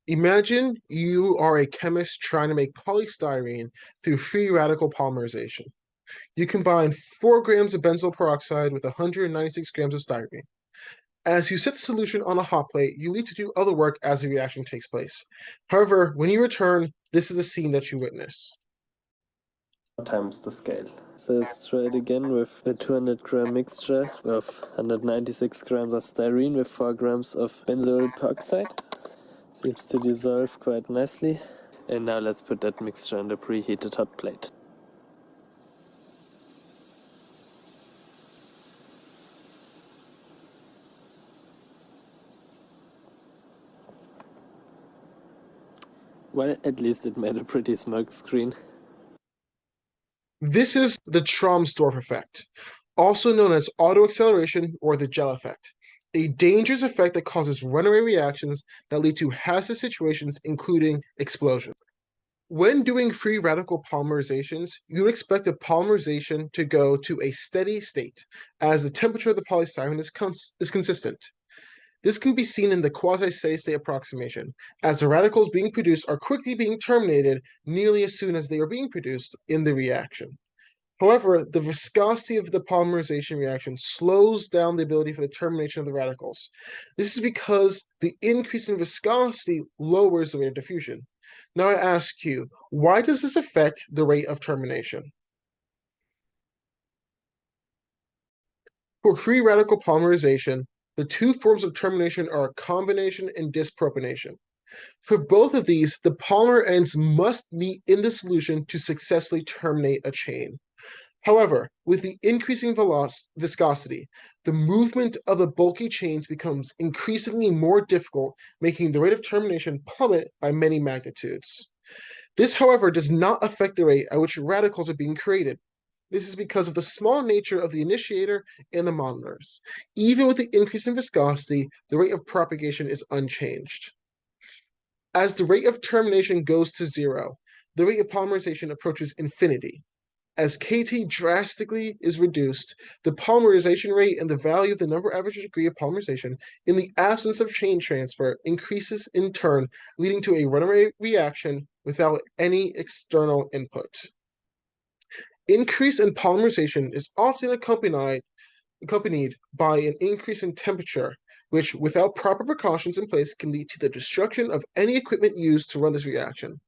Imagine you are a chemist trying to make polystyrene through free radical polymerization. You combine 4 grams of benzoyl peroxide with 196 grams of styrene. As you set the solution on a hot plate, you leave to do other work as the reaction takes place. However, when you return, this is the scene that you witness. Times the scale. So let's try it again with a 200-gram mixture of 196 grams of styrene with 4 grams of benzoyl peroxide. Seems to dissolve quite nicely. And now let's put that mixture on the preheated hot plate. Well, at least it made a pretty smoke screen. This is the Tromsdorf effect, also known as autoacceleration or the gel effect, a dangerous effect that causes runaway reactions that lead to hazardous situations, including explosions. When doing free radical polymerizations, you'd expect the polymerization to go to a steady state, as the temperature of the polystyrene is consistent. This can be seen in the quasi-steady state approximation, as the radicals being produced are quickly being terminated nearly as soon as they are being produced in the reaction. However, the viscosity of the polymerization reaction slows down the ability for the termination of the radicals. This is because the increase in viscosity lowers the rate of diffusion. Now I ask you, why does this affect the rate of termination? For free radical polymerization, the two forms of termination are combination and dispropanation. For both of these, the polymer ends must meet in the solution to successfully terminate a chain. However, with the increasing viscosity, the movement of the bulky chains becomes increasingly more difficult, making the rate of termination plummet by many magnitudes. This, however, does not affect the rate at which radicals are being created. This is because of the small nature of the initiator and the monomers. Even with the increase in viscosity, the rate of propagation is unchanged. As the rate of termination goes to zero, the rate of polymerization approaches infinity. As Kt drastically is reduced, the polymerization rate and the value of the number average degree of polymerization in the absence of chain transfer increases in turn, leading to a runaway reaction without any external input. Increase in polymerization is often accompanied by an increase in temperature, which, without proper precautions in place, can lead to the destruction of any equipment used to run this reaction.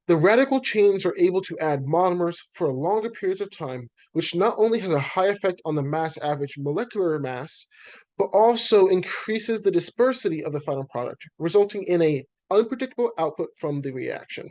The radical chains are able to add monomers for longer periods of time, which not only has a high effect on the mass average molecular mass, but also increases the dispersity of the final product, resulting in an unpredictable output from the reaction.